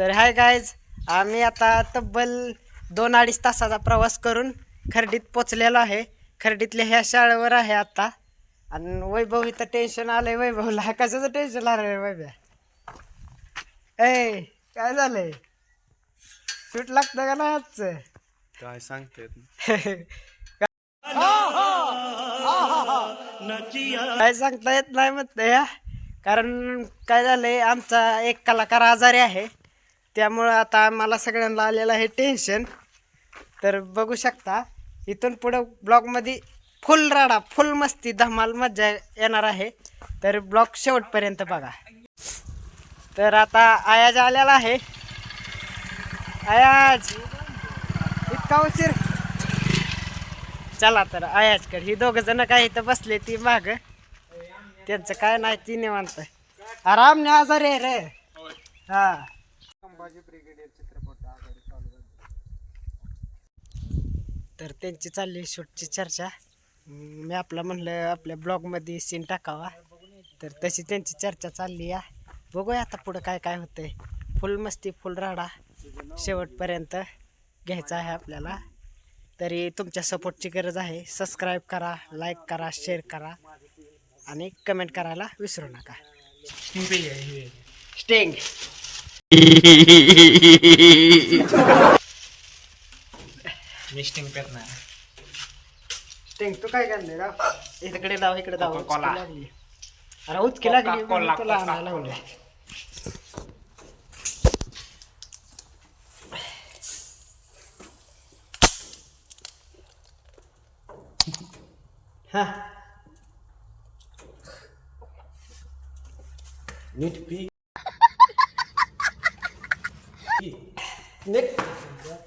तर hi guys, आम्ही आता तब्बल 2-2.5 तासाचा प्रवास करून खर्डीत पोचलेलो आहे. खर्डीतल्या ह्या शाळेवर आहे आता. आणि वैभव इथं टेन्शन आलंय. वैभवला कशाचं टेन्शन आलं रे वैभव? ए काय झालंय? शूट लागतं का ना आजचं? काय सांगते काय सांगता येत नाही म्हणतं या. कारण काय झालंय, आमचा एक कलाकार आजारी आहे, त्यामुळं आता आम्हाला सगळ्यांना आलेलं आहे टेन्शन. तर बघू शकता इथून पुढं ब्लॉगमध्ये फुल राडा, फुल मस्ती, धमाल मजा येणार आहे. तर ब्लॉग शेवटपर्यंत बघा. तर आता आयाज आलेला आहे. आयाज इतका उशीर. चला तर आयाजकडे. ही दोघं जण काय इथं बसले ती माग, त्यांचं काय नाही, ती निवांत आरामने आजारी आहे रे. हा तर त्यांची चालली शूटची चर्चा. मी आपलं म्हणलं आपल्या ब्लॉगमध्ये सीन टाकावा, तर तशी त्यांची चर्चा चालली या. बघूया आता पुढं काय काय होतंय. फुल मस्ती, फुल राडा शेवटपर्यंत घ्यायचा आहे आपल्याला. तरी तुमच्या सपोर्टची गरज आहे. सबस्क्राईब करा, लाईक करा, शेअर करा आणि कमेंट करायला विसरू नका. स्टिंग मिस्टिंग करणार. स्टिंग तू काय करणार राव? इकडे लाव, इकडे लाव. Coca-Cola. लागली. अरे उचकी लागली. Coca-Cola, तुला आणायला Coca-Cola. लावलंय. हा नीट पी.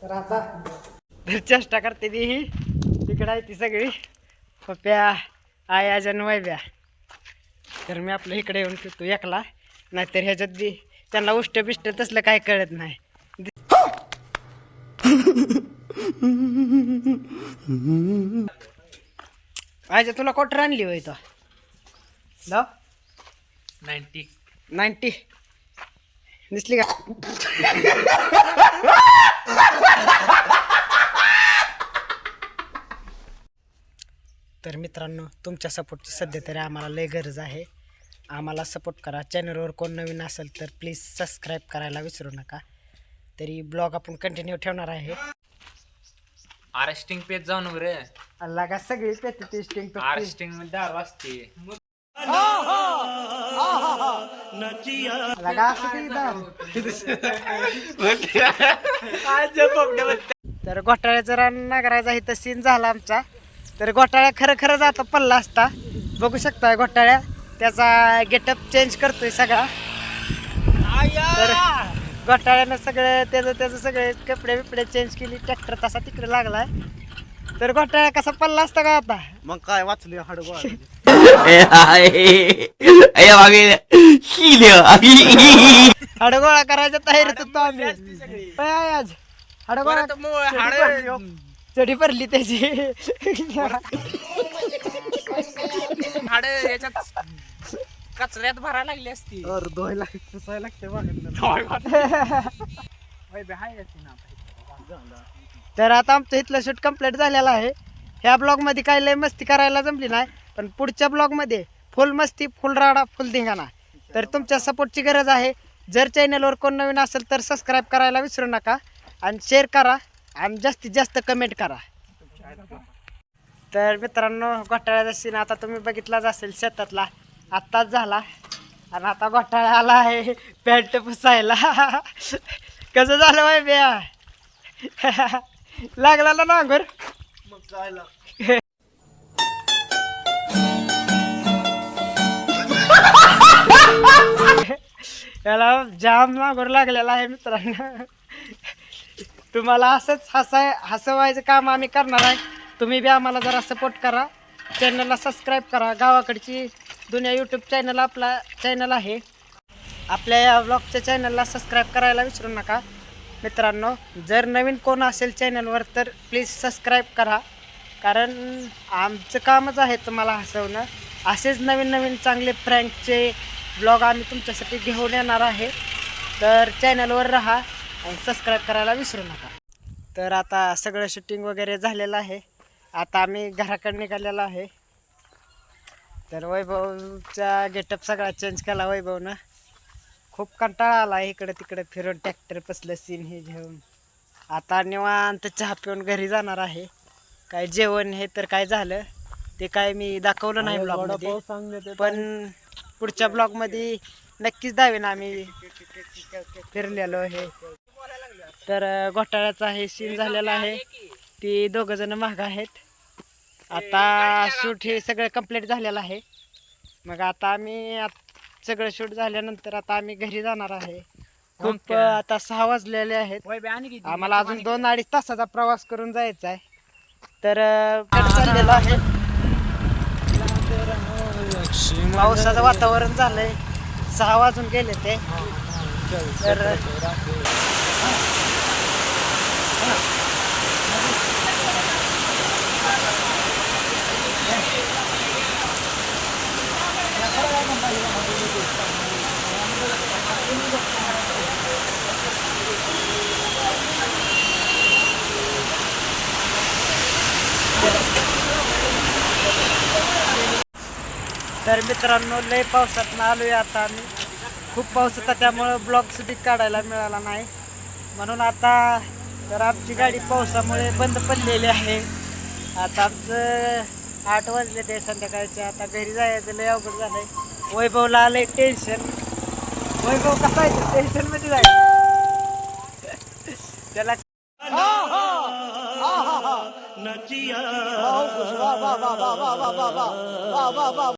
तर आता चेष्टा करते ती ही. तिकडे आहे ती सगळी पप्या, आयाज आणि वैब्या. तर मी आपलं इकडे येऊन पितो एकला, नाहीतर ह्याच्यात बी त्यांना उष्ट बिष्ट तसलं काय कळत नाही. आयजा तुला क्वार्टर आणली होय तो? 90 दिसली का? तर मित्रांनो, तुमच्या सपोर्टची सध्या तरी आम्हाला लय गरज आहे. आम्हाला सपोर्ट करा. चॅनलवर कोण नवीन असेल तर प्लीज सबस्क्राईब करायला विसरू नका. तरी ब्लॉग आपण कंटिन्यू ठेवणार आहे. आरस्टिंग पेज जाऊन रे. अल्ला का सगळी पेते टेस्टिंग आरस्टिंग मध्ये दारू असते. तर घोटाळ्याचं रान नागरायचा इथं सीन झाला आमचा. तर घोटाळ्या खरं जाता पडला असता. बघू शकता घोटाळ्या त्याचा गेटअप चेंज करतोय सगळा. तर घोटाळ्यानं सगळं त्याचं सगळे कपडे बिपडे चेंज केली. ट्रॅक्टर तसा तिकडे लागलाय. तर घोटाळ्या कसा पडला असता का आता? मग काय वाचली हडगोळा. हडगोळा करायच्या तयारीत होतो आम्ही. आज हडगोळा चढी भरली त्याची. हाड याच्यात कचऱ्यात भरायला लागली असती. धुवायला पुसायला लागते. तर आता आमचं इथलं शूट कंप्लीट झालेलं आहे. ह्या ब्लॉगमध्ये काही लय मस्ती करायला जमली नाही, पण पुढच्या ब्लॉगमध्ये फुल मस्ती, फुल राडा, फुल धिंगाणा. तर तुमच्या सपोर्टची गरज आहे. जर चॅनलवर कोण नवीन असेल तर सबस्क्राईब करायला विसरू नका आणि शेअर करा आणि जास्तीत जास्त कमेंट करा. तर मित्रांनो, घोटाळ्याचा सीन आता तुम्ही बघितलाच असेल. शेतातला आत्ताच झाला आणि आता घोटाळा आला आहे पॅन्ट पुसायला. कसं झालं बाय बिया? लागला ना नांगर? मग काय याला जाम नांगर लागलेला आहे मित्रांनो. तुम्हाला असंच हसवायचं काम आम्ही करणार आहे. तुम्ही बी आम्हाला जरा सपोर्ट करा. चॅनलला सबस्क्राईब करा. गावाकडची दुनिया यूट्यूब चॅनल आपला चॅनल आहे. आपल्या या ब्लॉगच्या चॅनलला सबस्क्राईब करायला विसरू नका मित्रांनो. जर नवीन कोण असेल चॅनलवर तर प्लीज सबस्क्राईब करा. कारण आमचं कामच आहे तुम्हाला हसवणं. असेच नवीन चांगले प्रँकचे ब्लॉग आम्ही तुमच्यासाठी घेऊन येणार आहे. तर चॅनलवर राहा आणि सबस्क्राईब करायला विसरू नका. तर आता सगळं शूटिंग वगैरे झालेलं आहे. आता आम्ही घराकडे निघालेलो आहे. तर वैभवचा गेटअप सगळा चेंज केला वैभवनं. खूप कंटाळा आला इकडे तिकडे फिरून ट्रॅक्टर पसलं सीन हे घेऊन. आता निवांत चहा पिऊन घरी जाणार आहे. काय जेवण हे तर काय झालं ते काय मी दाखवलं नाही ब्लॉगमध्ये, पण पुढच्या ब्लॉगमध्ये नक्कीच दावेन आम्ही फिरलेलो आहे. तर घोटाळ्याचा हे सीन झालेला आहे. ती दोघं जण मागं आहेत. आता शूट हे सगळं कंप्लीट झालेलं आहे. मग आता आम्ही सगळं शूट झाल्यानंतर आता आम्ही घरी जाणार आहे. खूप आता 6 वाजलेले आहेत. आम्हाला अजून 2-2.5 तासाचा प्रवास करून जायचा आहे. तर चाललेलं आहे. पावसाचं वातावरण झालंय. 6 वाजून गेले ते. तर तर मित्रांनो लय पावसात आलोय आता आम्ही. खूप पाऊस होता त्यामुळं ब्लॉग सुद्धा काढायला मिळाला नाही. म्हणून आता तर आमची गाडी पावसामुळे बंद पडलेली आहे. आता आमचं 8 वाजले ते संध्याकाळचे. आता घरी जायचं लय अवघड झालंय. वैभवला आलंय टेन्शन. वैभव कसा आहे टेन्शन मध्ये जायचं त्याला.